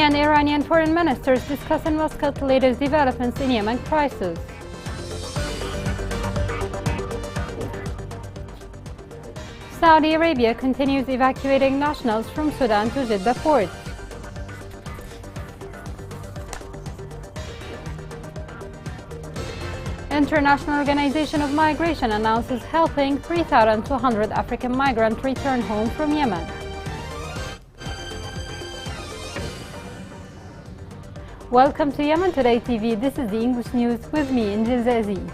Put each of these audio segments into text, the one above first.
and Iranian foreign ministers discuss in Moscow the latest developments in Yemen crisis. Saudi Arabia continues evacuating nationals from Sudan to Jeddah port. International Organization of Migration announces helping 3,200 African migrants return home from Yemen. Welcome to Yemen Today TV. This is the English news with me, Injil Zazi.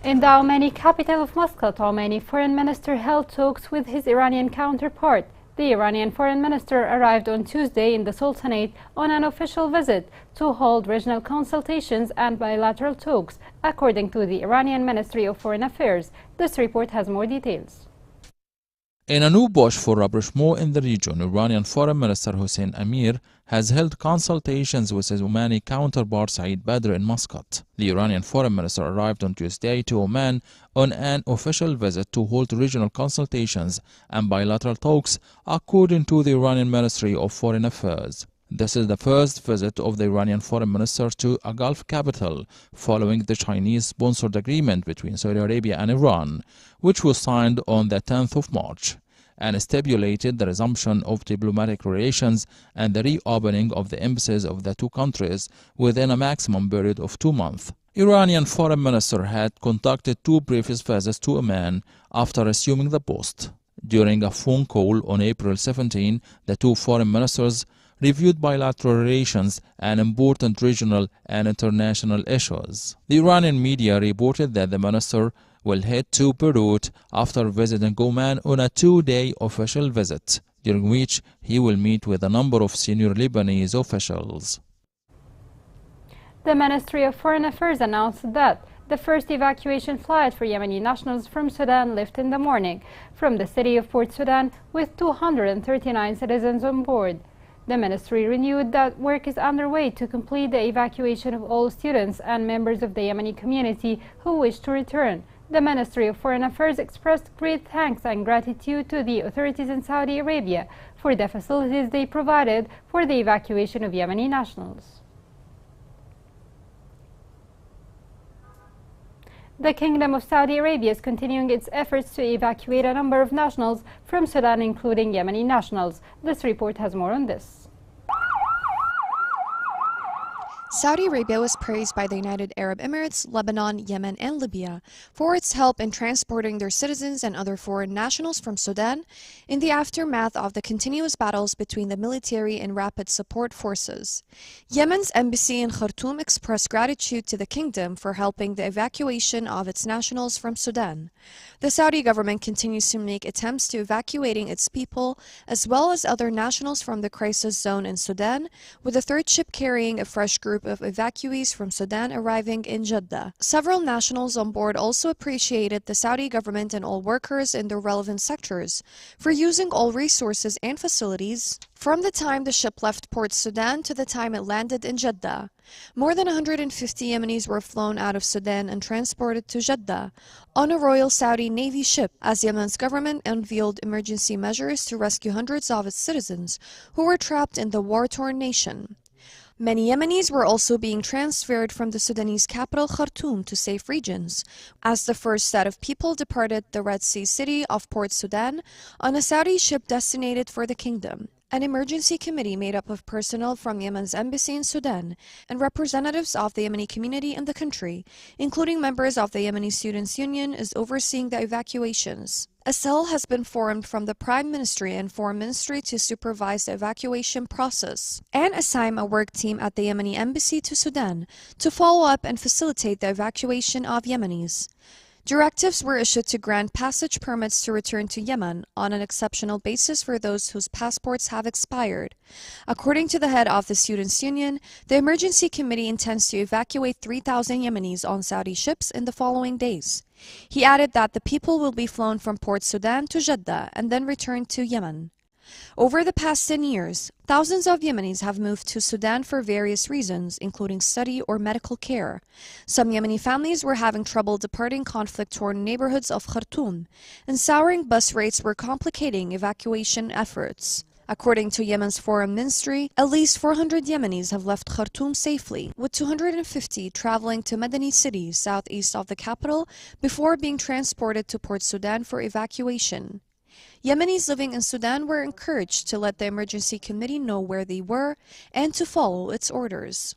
In the Omani capital of Muscat, Omani foreign minister held talks with his Iranian counterpart. The Iranian foreign minister arrived on Tuesday in the Sultanate on an official visit to hold regional consultations and bilateral talks, according to the Iranian Ministry of Foreign Affairs. This report has more details. In a new push for rapprochement in the region, Iranian Foreign Minister Hossein Amir has held consultations with his Omani counterpart Saeed Badr in Muscat. The Iranian Foreign Minister arrived on Tuesday to Oman on an official visit to hold regional consultations and bilateral talks, according to the Iranian Ministry of Foreign Affairs. This is the first visit of the Iranian Foreign Minister to a Gulf capital following the Chinese-sponsored agreement between Saudi Arabia and Iran, which was signed on the 10th of March, and stipulated the resumption of diplomatic relations and the reopening of the embassies of the two countries within a maximum period of 2 months. Iranian Foreign Minister had conducted 2 previous visits to Oman after assuming the post. During a phone call on April 17, the two foreign ministers reviewed bilateral relations and important regional and international issues. The Iranian media reported that the minister will head to Beirut after visiting Oman on a 2-day official visit, during which he will meet with a number of senior Lebanese officials. The Ministry of Foreign Affairs announced that the first evacuation flight for Yemeni nationals from Sudan left in the morning from the city of Port Sudan with 239 citizens on board. The ministry renewed that work is underway to complete the evacuation of all students and members of the Yemeni community who wish to return. The Ministry of Foreign Affairs expressed great thanks and gratitude to the authorities in Saudi Arabia for the facilities they provided for the evacuation of Yemeni nationals. The Kingdom of Saudi Arabia is continuing its efforts to evacuate a number of nationals from Sudan, including Yemeni nationals. This report has more on this. Saudi Arabia was praised by the United Arab Emirates, Lebanon, Yemen, and Libya for its help in transporting their citizens and other foreign nationals from Sudan in the aftermath of the continuous battles between the military and rapid support forces. Yemen's embassy in Khartoum expressed gratitude to the kingdom for helping the evacuation of its nationals from Sudan. The Saudi government continues to make attempts to evacuating its people as well as other nationals from the crisis zone in Sudan, with a third ship carrying a fresh group of evacuees from Sudan arriving in Jeddah. Several nationals on board also appreciated the Saudi government and all workers in the relevant sectors for using all resources and facilities from the time the ship left Port Sudan to the time it landed in Jeddah. More than 150 Yemenis were flown out of Sudan and transported to Jeddah on a Royal Saudi Navy ship as Yemen's government unveiled emergency measures to rescue hundreds of its citizens who were trapped in the war-torn nation. Many Yemenis were also being transferred from the Sudanese capital Khartoum to safe regions, as the first set of people departed the Red Sea city of Port Sudan on a Saudi ship destined for the kingdom. An emergency committee made up of personnel from Yemen's embassy in Sudan and representatives of the Yemeni community in the country, including members of the Yemeni Students' Union, is overseeing the evacuations. A cell has been formed from the Prime Ministry and Foreign Ministry to supervise the evacuation process and assign a work team at the Yemeni embassy to Sudan to follow up and facilitate the evacuation of Yemenis. Directives were issued to grant passage permits to return to Yemen on an exceptional basis for those whose passports have expired. According to the head of the Students' Union, the emergency committee intends to evacuate 3,000 Yemenis on Saudi ships in the following days. He added that the people will be flown from Port Sudan to Jeddah and then returned to Yemen. Over the past 10 years, thousands of Yemenis have moved to Sudan for various reasons, including study or medical care. Some Yemeni families were having trouble departing conflict-torn neighborhoods of Khartoum, and soaring bus rates were complicating evacuation efforts. According to Yemen's foreign ministry, at least 400 Yemenis have left Khartoum safely, with 250 traveling to Madani city, southeast of the capital, before being transported to Port Sudan for evacuation. Yemenis living in Sudan were encouraged to let the emergency committee know where they were and to follow its orders.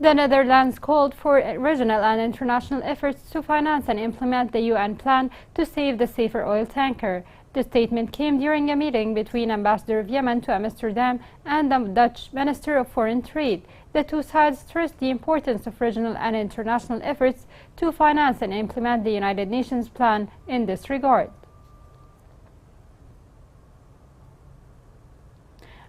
The Netherlands called for regional and international efforts to finance and implement the UN plan to save the Safer oil tanker. The statement came during a meeting between Ambassador of Yemen to Amsterdam and the Dutch Minister of Foreign Trade. The two sides stressed the importance of regional and international efforts to finance and implement the United Nations plan in this regard.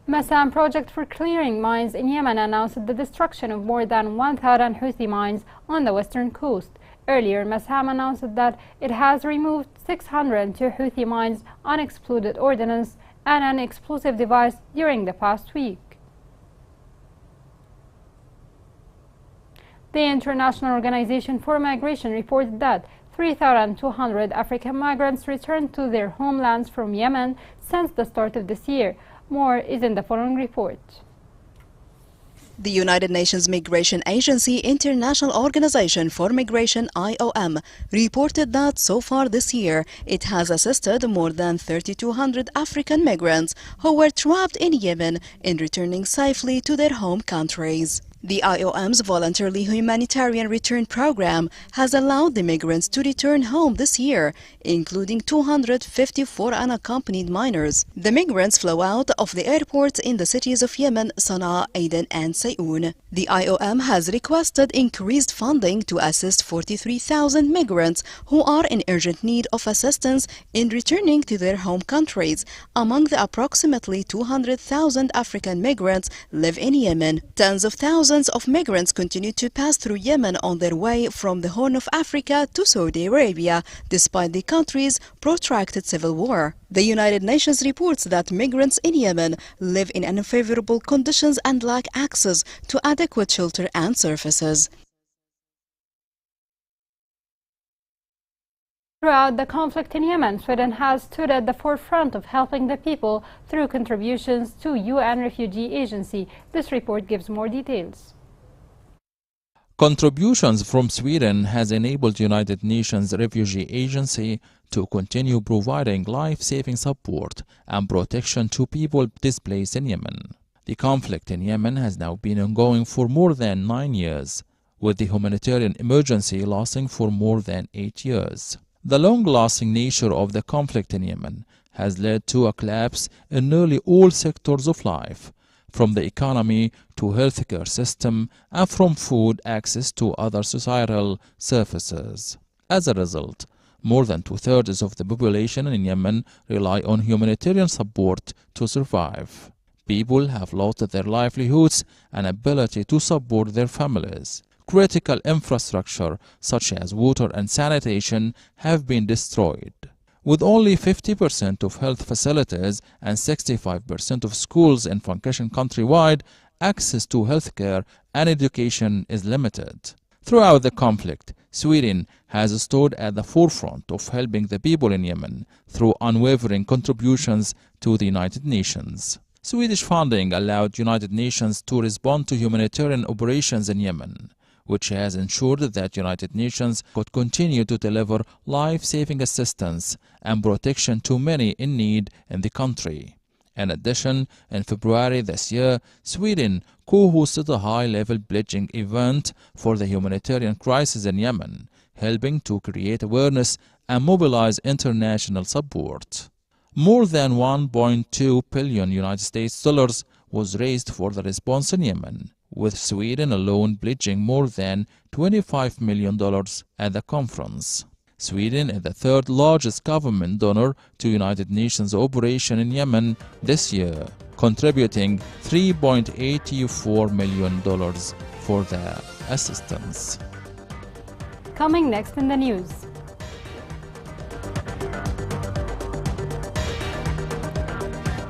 Massam project for clearing mines in Yemen announced the destruction of more than 1,000 Houthi mines on the western coast. Earlier, Massam announced that it has removed 602 Houthi mines, unexploded ordnance, and an explosive device during the past week. The International Organization for Migration reported that 3,200 African migrants returned to their homelands from Yemen since the start of this year. More is in the following report. The United Nations Migration Agency International Organization for Migration IOM reported that so far this year it has assisted more than 3,200 African migrants who were trapped in Yemen in returning safely to their home countries. The IOM's voluntary humanitarian return program has allowed the migrants to return home this year, including 254 unaccompanied minors. The migrants flew out of the airports in the cities of Yemen, Sana'a, Aden, and Sayoun. The IOM has requested increased funding to assist 43,000 migrants who are in urgent need of assistance in returning to their home countries. Among the approximately 200,000 African migrants live in Yemen. Tens of thousands of migrants continue to pass through Yemen on their way from the Horn of Africa to Saudi Arabia, despite the country's protracted civil war. The United Nations reports that migrants in Yemen live in unfavorable conditions and lack access to adequate shelter and services. Throughout the conflict in Yemen, Sweden has stood at the forefront of helping the people through contributions to UN Refugee Agency. This report gives more details. Contributions from Sweden has enabled United Nations Refugee Agency to continue providing life-saving support and protection to people displaced in Yemen. The conflict in Yemen has now been ongoing for more than 9 years, with the humanitarian emergency lasting for more than 8 years. The long-lasting nature of the conflict in Yemen has led to a collapse in nearly all sectors of life, from the economy to healthcare system and from food access to other societal services. As a result, more than 2/3 of the population in Yemen rely on humanitarian support to survive. People have lost their livelihoods and ability to support their families. Critical infrastructure such as water and sanitation have been destroyed. With only 50% of health facilities and 65% of schools in function countrywide, access to healthcare and education is limited. Throughout the conflict, Sweden has stood at the forefront of helping the people in Yemen through unwavering contributions to the United Nations. Swedish funding allowed United Nations to respond to humanitarian operations in Yemen, which has ensured that United Nations could continue to deliver life-saving assistance and protection to many in need in the country. In addition, in February this year, Sweden co-hosted a high-level pledging event for the humanitarian crisis in Yemen, helping to create awareness and mobilize international support. More than $1.2 billion was raised for the response in Yemen, with Sweden alone pledging more than $25 million at the conference. Sweden is the third largest government donor to United Nations operation in Yemen this year, contributing $3.84 million for the assistance. Coming next in the news.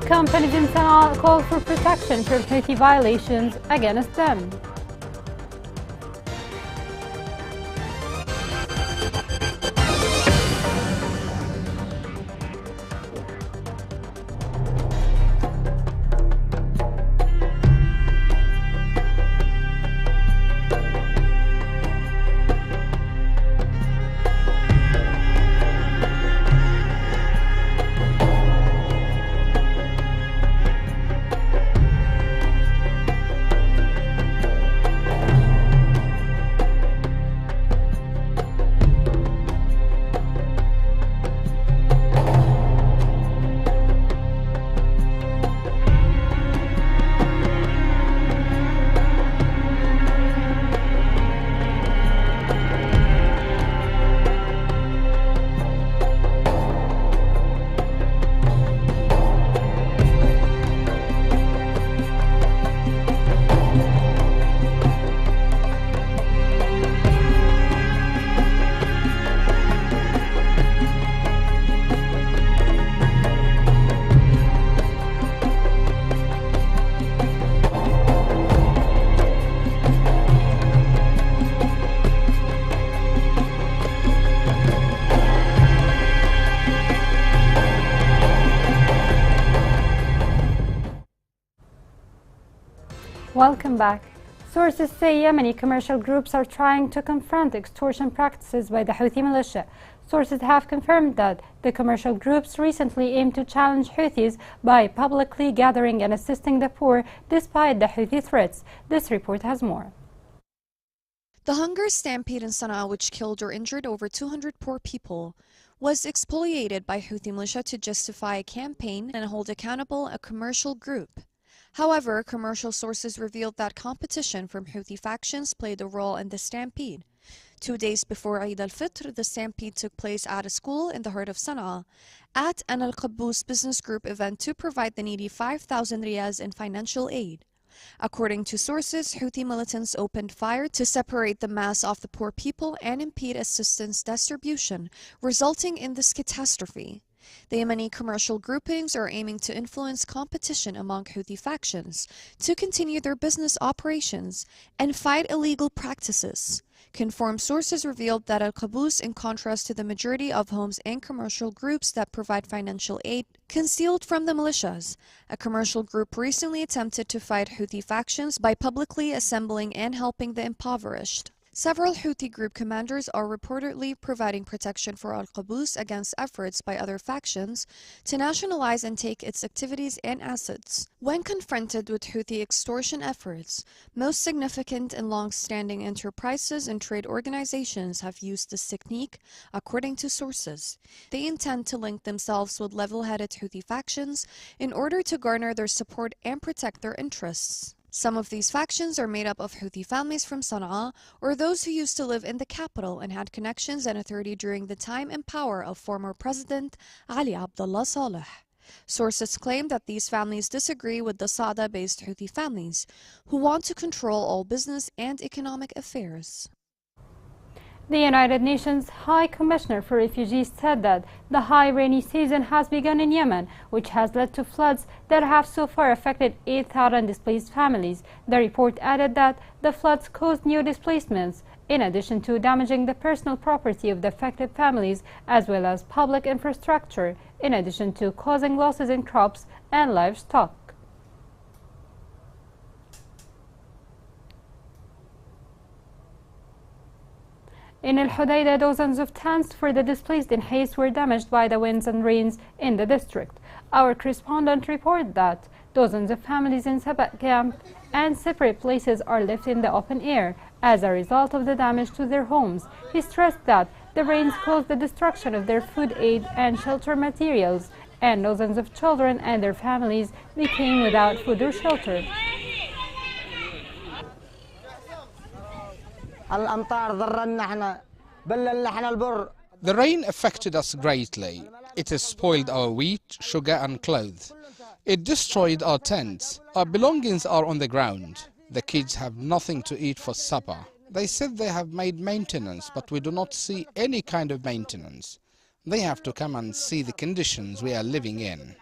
Companies in Sana'a call for protection from Houthi violations against them. Welcome back. Sources say Yemeni commercial groups are trying to confront extortion practices by the Houthi militia. Sources have confirmed that the commercial groups recently aimed to challenge Houthis by publicly gathering and assisting the poor despite the Houthi threats. This report has more. The hunger stampede in Sana'a, which killed or injured over 200 poor people, was expoliated by Houthi militia to justify a campaign and hold accountable a commercial group. However, commercial sources revealed that competition from Houthi factions played a role in the stampede. 2 days before Eid al-Fitr, the stampede took place at a school in the heart of Sana'a at an Al-Qaboos business group event to provide the needy 5,000 riyals in financial aid. According to sources, Houthi militants opened fire to separate the mass of the poor people and impede assistance distribution, resulting in this catastrophe. The Yemeni commercial groupings are aiming to influence competition among Houthi factions to continue their business operations and fight illegal practices. Confirmed sources revealed that Al-Qaboos, in contrast to the majority of homes and commercial groups that provide financial aid concealed from the militias, a commercial group recently attempted to fight Houthi factions by publicly assembling and helping the impoverished. Several Houthi group commanders are reportedly providing protection for Al-Qaboos against efforts by other factions to nationalize and take its activities and assets. When confronted with Houthi extortion efforts, most significant and long-standing enterprises and trade organizations have used this technique, according to sources. They intend to link themselves with level-headed Houthi factions in order to garner their support and protect their interests. Some of these factions are made up of Houthi families from Sana'a or those who used to live in the capital and had connections and authority during the time and power of former President Ali Abdullah Saleh. Sources claim that these families disagree with the Sada-based Houthi families, who want to control all business and economic affairs. The United Nations High Commissioner for Refugees said that the high rainy season has begun in Yemen, which has led to floods that have so far affected 8,000 displaced families. The report added that the floods caused new displacements, in addition to damaging the personal property of the affected families, as well as public infrastructure, in addition to causing losses in crops and livestock. In Al Hudaydah, dozens of tents for the displaced in Hais were damaged by the winds and rains in the district. Our correspondent reported that dozens of families in Sabat camp and separate places are left in the open air as a result of the damage to their homes. He stressed that the rains caused the destruction of their food aid and shelter materials and dozens of children and their families became without food or shelter. The rain affected us greatly. It has spoiled our wheat, sugar and clothes. It destroyed our tents. Our belongings are on the ground. The kids have nothing to eat for supper. They said they have made maintenance, but we do not see any kind of maintenance. They have to come and see the conditions we are living in.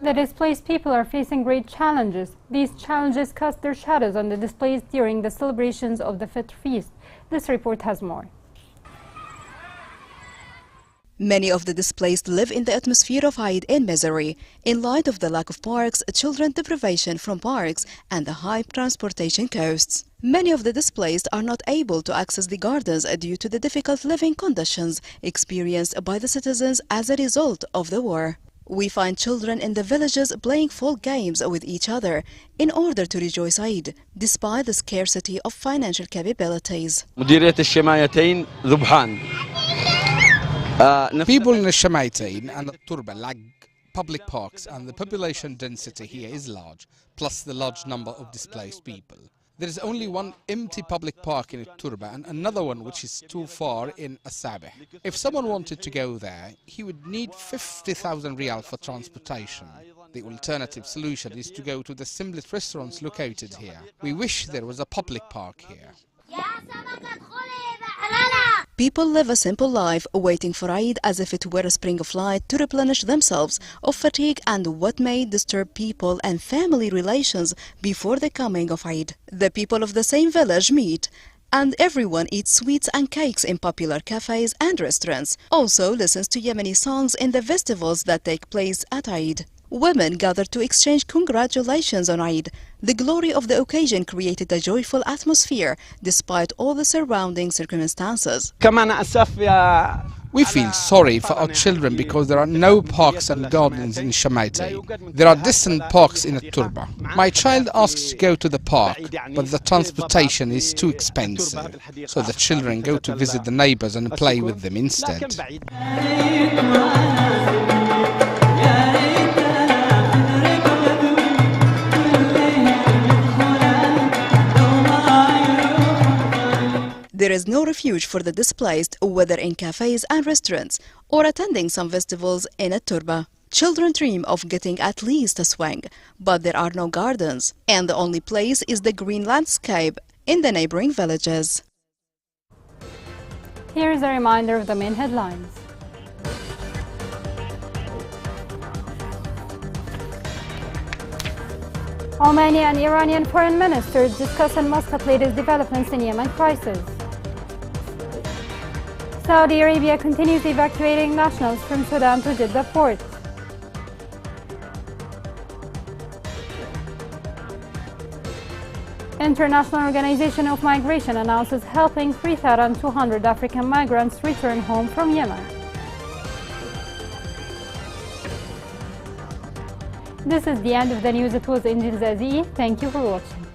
The displaced people are facing great challenges. These challenges cast their shadows on the displaced during the celebrations of the Fitr feast. This report has more. Many of the displaced live in the atmosphere of Eid in misery. In light of the lack of parks, children deprivation from parks, and the high transportation costs. Many of the displaced are not able to access the gardens due to the difficult living conditions experienced by the citizens as a result of the war. We find children in the villages playing folk games with each other in order to rejoice Eid, despite the scarcity of financial capabilities. People in the Shamatain and the Turba lack public parks, and the population density here is large, plus the large number of displaced people. There is only one empty public park in Turba and another one which is too far in Asabih. If someone wanted to go there, he would need 50,000 riyal for transportation. The alternative solution is to go to the simplest restaurants located here. We wish there was a public park here. People live a simple life, waiting for Eid as if it were a spring of light to replenish themselves of fatigue and what may disturb people and family relations before the coming of Eid. The people of the same village meet, and everyone eats sweets and cakes in popular cafes and restaurants. Also listens to Yemeni songs in the festivals that take place at Eid. Women gathered to exchange congratulations on Eid. The glory of the occasion created a joyful atmosphere despite all the surrounding circumstances. We feel sorry for our children because there are no parks and gardens in Shamatain. There are distant parks in Turba. My child asks to go to the park, but the transportation is too expensive, so the children go to visit the neighbors and play with them instead. There is no refuge for the displaced, whether in cafes and restaurants or attending some festivals in Turba. Children dream of getting at least a swing, but there are no gardens, and the only place is the green landscape in the neighboring villages. Here is a reminder of the main headlines. Omani and Iranian foreign ministers discuss in Muscat latest developments in Yemen crisis. Saudi Arabia continues evacuating nationals from Sudan to Jeddah port. International Organization of Migration announces helping 3,200 African migrants return home from Yemen. This is the end of the news. It was Injil Zazi. Thank you for watching.